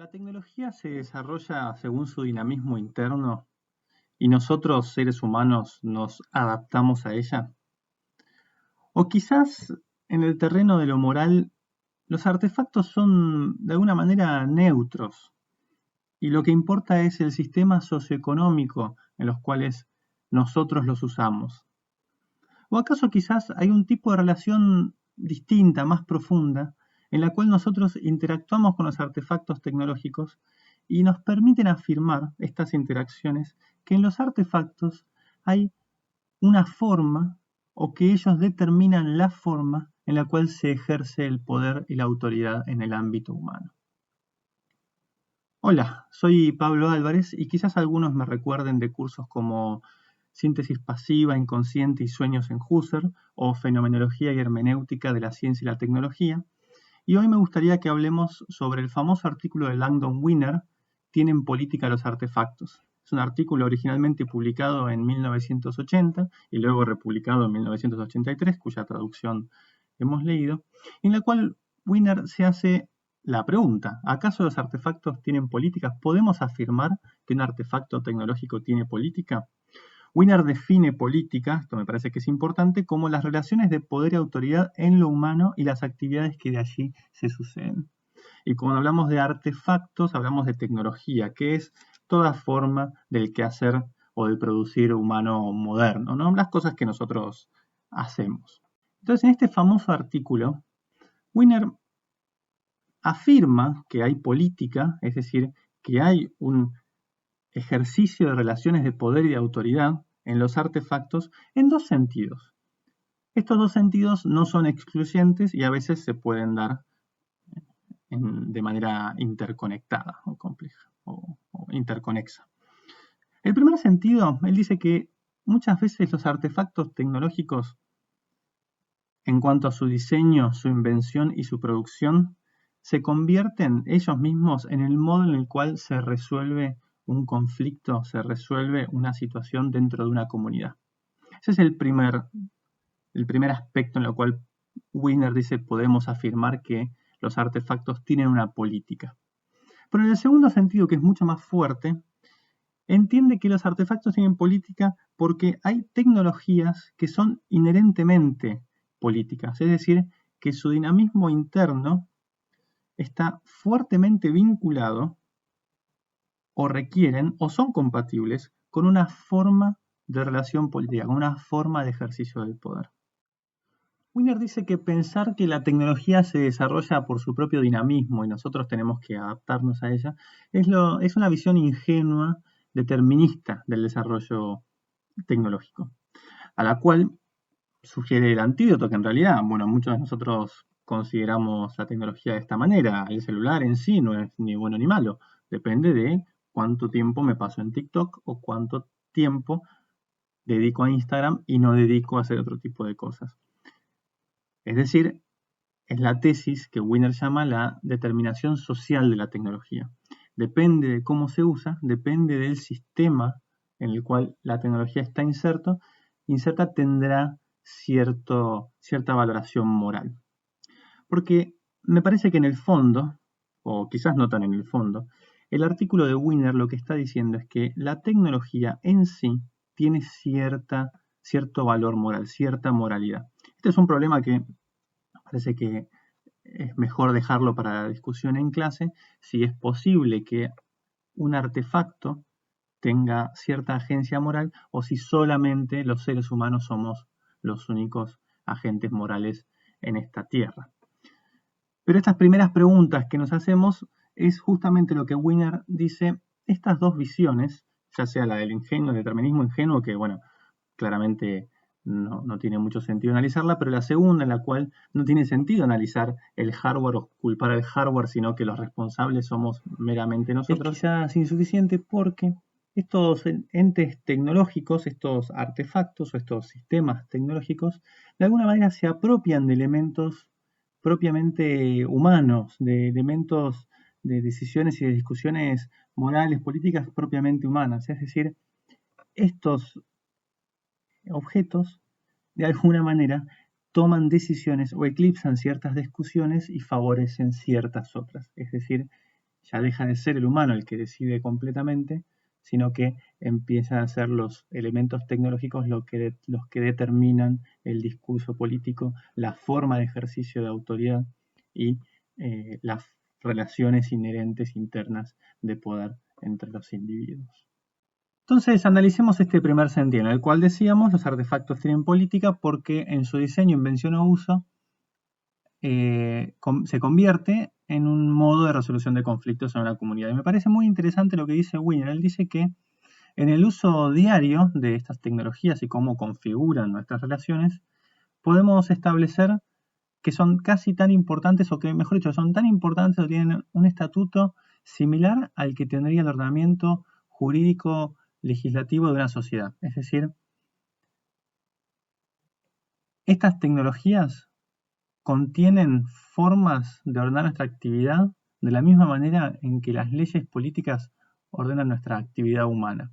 La tecnología se desarrolla según su dinamismo interno y nosotros, seres humanos, nos adaptamos a ella. O quizás en el terreno de lo moral, los artefactos son de alguna manera neutros y lo que importa es el sistema socioeconómico en los cuales nosotros los usamos. ¿O acaso quizás hay un tipo de relación distinta, más profunda, en la cual nosotros interactuamos con los artefactos tecnológicos y nos permiten afirmar estas interacciones que en los artefactos hay una forma o que ellos determinan la forma en la cual se ejerce el poder y la autoridad en el ámbito humano? Hola, soy Pablo Álvarez y quizás algunos me recuerden de cursos como Síntesis pasiva, inconsciente y sueños en Husserl o Fenomenología y hermenéutica de la ciencia y la tecnología. Y hoy me gustaría que hablemos sobre el famoso artículo de Langdon Winner, ¿Tienen política los artefactos? Es un artículo originalmente publicado en 1980 y luego republicado en 1983, cuya traducción hemos leído, en la cual Winner se hace la pregunta: ¿acaso los artefactos tienen políticas? ¿Podemos afirmar que un artefacto tecnológico tiene política? Winner define política, esto me parece que es importante, como las relaciones de poder y autoridad en lo humano y las actividades que de allí se suceden. Y cuando hablamos de artefactos, hablamos de tecnología, que es toda forma del quehacer o del producir humano moderno, ¿no? Las cosas que nosotros hacemos. Entonces, en este famoso artículo, Winner afirma que hay política, es decir, que hay un ejercicio de relaciones de poder y de autoridad en los artefactos en dos sentidos. Estos dos sentidos no son excluyentes y a veces se pueden dar de manera interconectada o compleja o interconexa. El primer sentido, él dice que muchas veces los artefactos tecnológicos, en cuanto a su diseño, su invención y su producción, se convierten ellos mismos en el modo en el cual se resuelve un conflicto, se resuelve una situación dentro de una comunidad. Ese es el primer aspecto en el cual Winner dice podemos afirmar que los artefactos tienen una política. Pero en el segundo sentido, que es mucho más fuerte, entiende que los artefactos tienen política porque hay tecnologías que son inherentemente políticas, es decir, que su dinamismo interno está fuertemente vinculado o requieren o son compatibles con una forma de relación política, con una forma de ejercicio del poder. Winner dice que pensar que la tecnología se desarrolla por su propio dinamismo y nosotros tenemos que adaptarnos a ella es una visión ingenua, determinista del desarrollo tecnológico, a la cual sugiere el antídoto, que en realidad, bueno, muchos de nosotros consideramos la tecnología de esta manera. El celular en sí no es ni bueno ni malo, depende de cuánto tiempo me paso en TikTok o cuánto tiempo dedico a Instagram y no dedico a hacer otro tipo de cosas. Es decir, es la tesis que Winner llama la determinación social de la tecnología. Depende de cómo se usa, depende del sistema en el cual la tecnología está inserta tendrá cierta valoración moral. Porque me parece que en el fondo, o quizás no tan en el fondo, el artículo de Winner lo que está diciendo es que la tecnología en sí tiene cierto valor moral, cierta moralidad. Este es un problema que parece que es mejor dejarlo para la discusión en clase, si es posible que un artefacto tenga cierta agencia moral o si solamente los seres humanos somos los únicos agentes morales en esta tierra. Pero estas primeras preguntas que nos hacemos es justamente lo que Winner dice: estas dos visiones, ya sea la del ingenuo, el determinismo ingenuo, que bueno, claramente no tiene mucho sentido analizarla, pero la segunda, en la cual no tiene sentido analizar el hardware o culpar al hardware, sino que los responsables somos meramente nosotros, es quizás insuficiente porque estos entes tecnológicos, estos artefactos o estos sistemas tecnológicos, de alguna manera se apropian de elementos propiamente humanos, de elementos de decisiones y de discusiones morales, políticas propiamente humanas. Es decir, estos objetos, de alguna manera, toman decisiones o eclipsan ciertas discusiones y favorecen ciertas otras. Es decir, ya deja de ser el humano el que decide completamente, sino que empiezan a ser los elementos tecnológicos los que determinan el discurso político, la forma de ejercicio de autoridad y las relaciones inherentes internas de poder entre los individuos. Entonces, analicemos este primer sentido, en el cual decíamos los artefactos tienen política porque en su diseño, invención o uso se convierte en un modo de resolución de conflictos en una comunidad. Y me parece muy interesante lo que dice Wiener. Él dice que en el uso diario de estas tecnologías y cómo configuran nuestras relaciones, podemos establecer que son casi tan importantes, o que mejor dicho, son tan importantes o tienen un estatuto similar al que tendría el ordenamiento jurídico legislativo de una sociedad. Es decir, estas tecnologías contienen formas de ordenar nuestra actividad de la misma manera en que las leyes políticas ordenan nuestra actividad humana.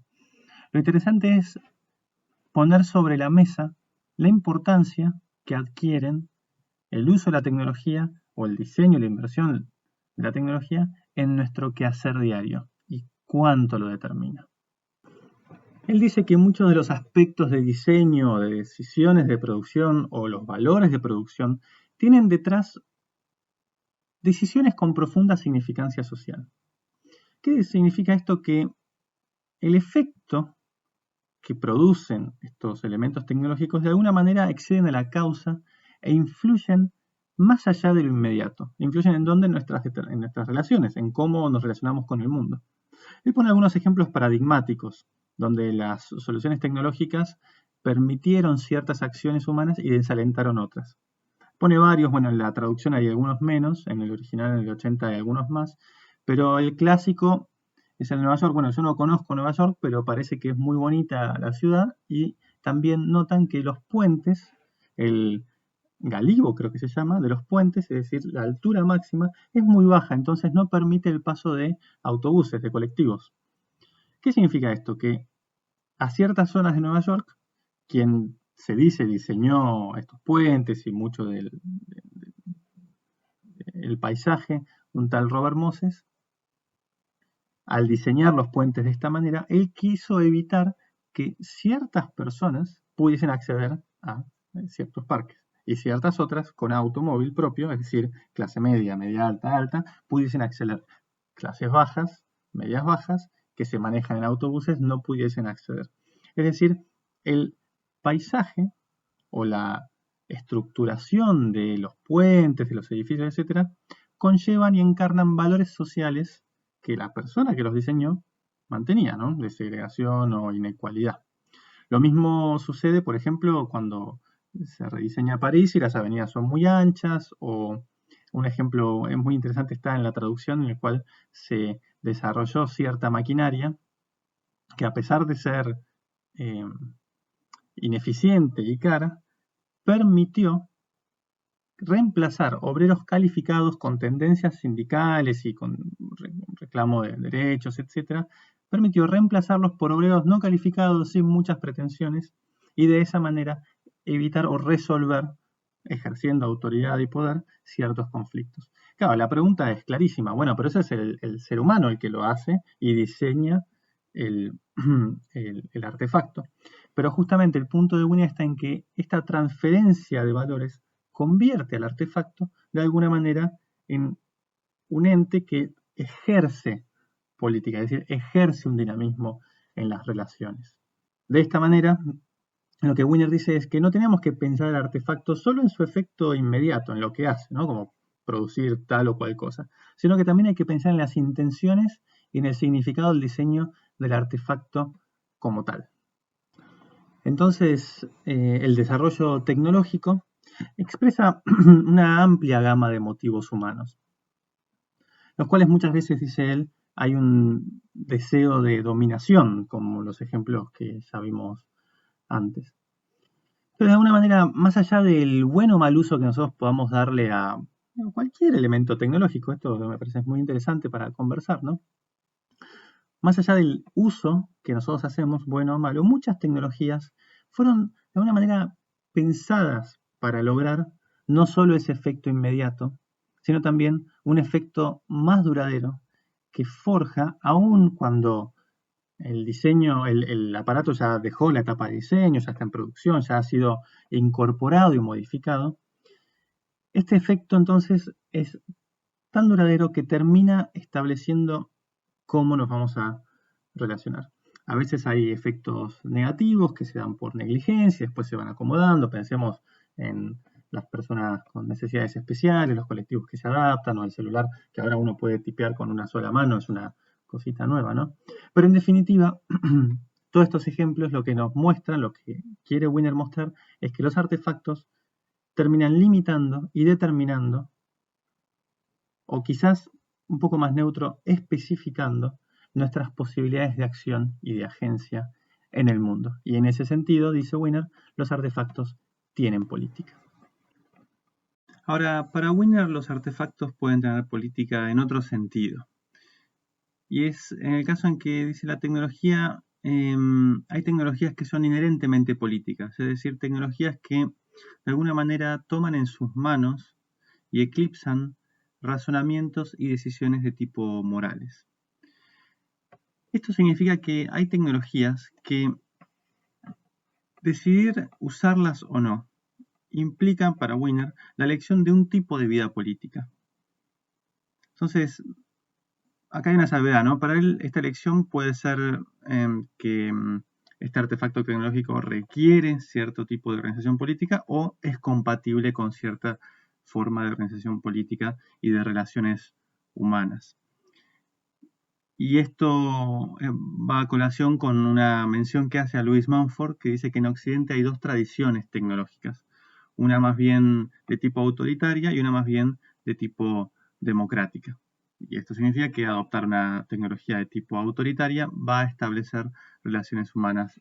Lo interesante es poner sobre la mesa la importancia que adquieren el uso de la tecnología o el diseño y la inversión de la tecnología en nuestro quehacer diario y cuánto lo determina. Él dice que muchos de los aspectos de diseño, de decisiones de producción o los valores de producción tienen detrás decisiones con profunda significancia social. ¿Qué significa esto? Que el efecto que producen estos elementos tecnológicos de alguna manera exceden a la causa e influyen más allá de lo inmediato. Influyen en dónde, en nuestras relaciones, en cómo nos relacionamos con el mundo. Él pone algunos ejemplos paradigmáticos, donde las soluciones tecnológicas permitieron ciertas acciones humanas y desalentaron otras. Pone varios, bueno, en la traducción hay algunos menos, en el original en el 80 hay algunos más, pero el clásico es el Nueva York. Bueno, yo no conozco Nueva York, pero parece que es muy bonita la ciudad y también notan que los puentes, el galivo creo que se llama, de los puentes, es decir, la altura máxima es muy baja, entonces no permite el paso de autobuses, de colectivos. ¿Qué significa esto? Que a ciertas zonas de Nueva York, quien se dice diseñó estos puentes y mucho del paisaje, un tal Robert Moses, al diseñar los puentes de esta manera, él quiso evitar que ciertas personas pudiesen acceder a ciertos parques y ciertas otras con automóvil propio, es decir, clase media, media alta, alta, pudiesen acceder. Clases bajas, medias bajas, que se manejan en autobuses, no pudiesen acceder. Es decir, el paisaje o la estructuración de los puentes, de los edificios, etcétera, conllevan y encarnan valores sociales que la persona que los diseñó mantenía, ¿no? De segregación o inequalidad. Lo mismo sucede, por ejemplo, cuando se rediseña París y las avenidas son muy anchas, o un ejemplo muy interesante está en la traducción en el cual se desarrolló cierta maquinaria que, a pesar de ser ineficiente y cara, permitió reemplazar obreros calificados con tendencias sindicales y con reclamo de derechos, etcétera, permitió reemplazarlos por obreros no calificados sin muchas pretensiones y de esa manera evitar o resolver, ejerciendo autoridad y poder, ciertos conflictos. Claro, la pregunta es clarísima. Bueno, pero ese es el ser humano el que lo hace y diseña el, el artefacto. Pero justamente el punto de Winnie está en que esta transferencia de valores convierte al artefacto de alguna manera en un ente que ejerce política, es decir, ejerce un dinamismo en las relaciones. De esta manera, lo que Wiener dice es que no tenemos que pensar el artefacto solo en su efecto inmediato, en lo que hace, ¿no? Como producir tal o cual cosa, sino que también hay que pensar en las intenciones y en el significado del diseño del artefacto como tal. Entonces, el desarrollo tecnológico expresa una amplia gama de motivos humanos, los cuales muchas veces, dice él, hay un deseo de dominación, como los ejemplos que ya vimos antes. Pero de alguna manera, más allá del buen o mal uso que nosotros podamos darle a cualquier elemento tecnológico, esto me parece muy interesante para conversar, ¿no? Más allá del uso que nosotros hacemos, bueno o malo, muchas tecnologías fueron de alguna manera pensadas para lograr no solo ese efecto inmediato, sino también un efecto más duradero que forja aún cuando el diseño, el aparato ya dejó la etapa de diseño, ya está en producción, ya ha sido incorporado y modificado. Este efecto entonces es tan duradero que termina estableciendo cómo nos vamos a relacionar. A veces hay efectos negativos que se dan por negligencia, después se van acomodando. Pensemos en las personas con necesidades especiales, los colectivos que se adaptan, o el celular que ahora uno puede tipear con una sola mano, es una cosita nueva, ¿no? Pero en definitiva, todos estos ejemplos lo que nos muestran, lo que quiere Wiener mostrar, es que los artefactos terminan limitando y determinando, o quizás un poco más neutro, especificando nuestras posibilidades de acción y de agencia en el mundo. Y en ese sentido, dice Wiener, los artefactos tienen política. Ahora, para Wiener los artefactos pueden tener política en otro sentido. Y es en el caso en que dice la tecnología, hay tecnologías que son inherentemente políticas, es decir, tecnologías que de alguna manera toman en sus manos y eclipsan razonamientos y decisiones de tipo morales. Esto significa que hay tecnologías que decidir usarlas o no implican para Wiener la elección de un tipo de vida política. Entonces, acá hay una salvedad, ¿no? Para él esta elección puede ser que este artefacto tecnológico requiere cierto tipo de organización política o es compatible con cierta forma de organización política y de relaciones humanas. Y esto va a colación con una mención que hace a Louis Mumford, que dice que en Occidente hay dos tradiciones tecnológicas, una más bien de tipo autoritaria y una más bien de tipo democrática. Y esto significa que adoptar una tecnología de tipo autoritaria va a establecer relaciones humanas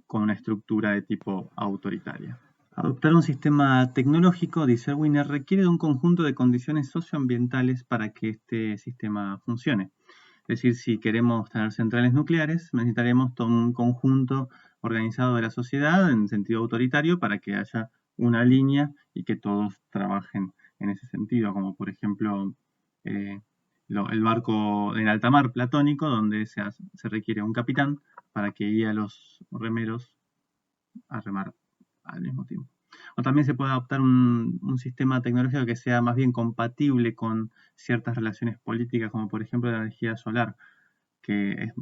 con una estructura de tipo autoritaria. Adoptar un sistema tecnológico, dice Wiener, requiere de un conjunto de condiciones socioambientales para que este sistema funcione. Es decir, si queremos tener centrales nucleares, necesitaremos todo un conjunto organizado de la sociedad en sentido autoritario para que haya una línea y que todos trabajen en ese sentido, como por ejemplo el barco en alta mar platónico, donde se requiere un capitán para que guíe a los remeros a remar al mismo tiempo. O también se puede adoptar un sistema tecnológico que sea más bien compatible con ciertas relaciones políticas, como por ejemplo la energía solar, que es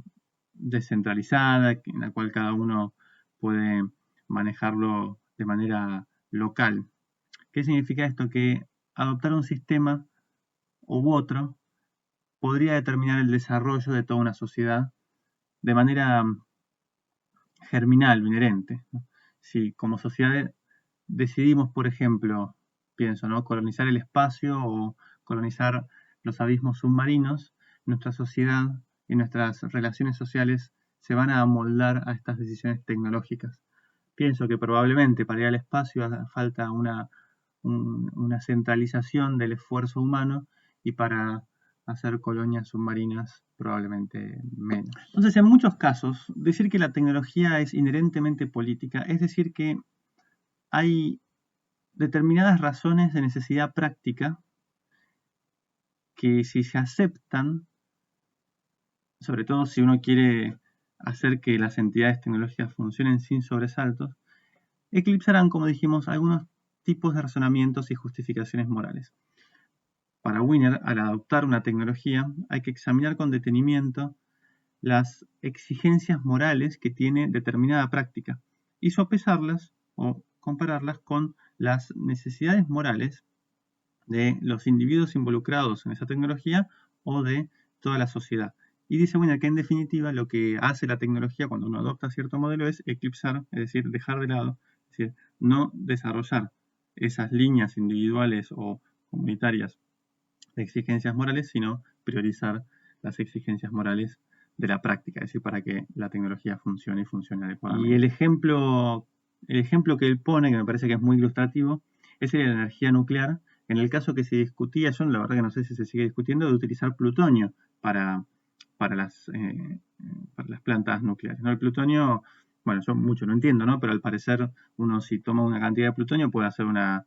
descentralizada, en la cual cada uno puede manejarlo de manera local. ¿Qué significa esto? Que adoptar un sistema u otro podría determinar el desarrollo de toda una sociedad de manera germinal o inherente, ¿no? Si como sociedad decidimos, por ejemplo, pienso, ¿no?, colonizar el espacio o colonizar los abismos submarinos, nuestra sociedad y nuestras relaciones sociales se van a amoldar a estas decisiones tecnológicas. Pienso que probablemente para ir al espacio hace falta una centralización del esfuerzo humano y para hacer colonias submarinas probablemente menos. Entonces, en muchos casos, decir que la tecnología es inherentemente política es decir que hay determinadas razones de necesidad práctica que si se aceptan, sobre todo si uno quiere hacer que las entidades tecnológicas funcionen sin sobresaltos, eclipsarán, como dijimos, algunos tipos de razonamientos y justificaciones morales. Para Wiener, al adoptar una tecnología, hay que examinar con detenimiento las exigencias morales que tiene determinada práctica y sopesarlas o compararlas con las necesidades morales de los individuos involucrados en esa tecnología o de toda la sociedad. Y dice Wiener que en definitiva lo que hace la tecnología cuando uno adopta cierto modelo es eclipsar, es decir, dejar de lado, es decir, no desarrollar esas líneas individuales o comunitarias de exigencias morales, sino priorizar las exigencias morales de la práctica, es decir, para que la tecnología funcione y funcione adecuadamente. Y el ejemplo que él pone, que me parece que es muy ilustrativo, es el de la energía nuclear, en el caso que se discutía, yo la verdad que no sé si se sigue discutiendo, de utilizar plutonio para las plantas nucleares, ¿no? El plutonio, bueno, yo mucho no entiendo, ¿no? Pero al parecer uno si toma una cantidad de plutonio puede hacer una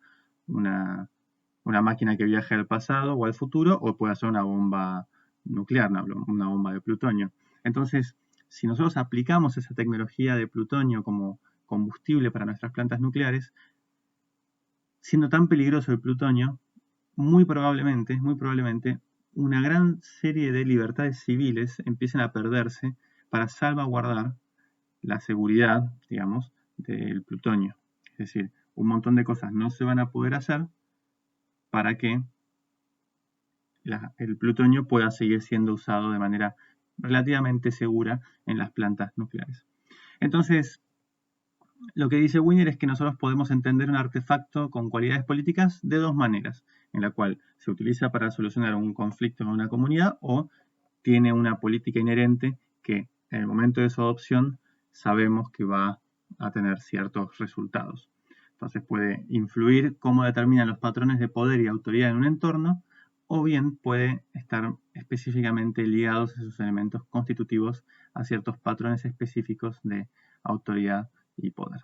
máquina que viaje al pasado o al futuro, o puede hacer una bomba nuclear, una bomba de plutonio. Entonces, si nosotros aplicamos esa tecnología de plutonio como combustible para nuestras plantas nucleares, siendo tan peligroso el plutonio, muy probablemente, una gran serie de libertades civiles empiecen a perderse para salvaguardar la seguridad, digamos, del plutonio. Es decir, un montón de cosas no se van a poder hacer para que el plutonio pueda seguir siendo usado de manera relativamente segura en las plantas nucleares. Entonces, lo que dice Wiener es que nosotros podemos entender un artefacto con cualidades políticas de dos maneras, en la cual se utiliza para solucionar un conflicto en una comunidad o tiene una política inherente que en el momento de su adopción sabemos que va a tener ciertos resultados. Entonces puede influir cómo determinan los patrones de poder y autoridad en un entorno, o bien puede estar específicamente ligados a esos elementos constitutivos a ciertos patrones específicos de autoridad y poder.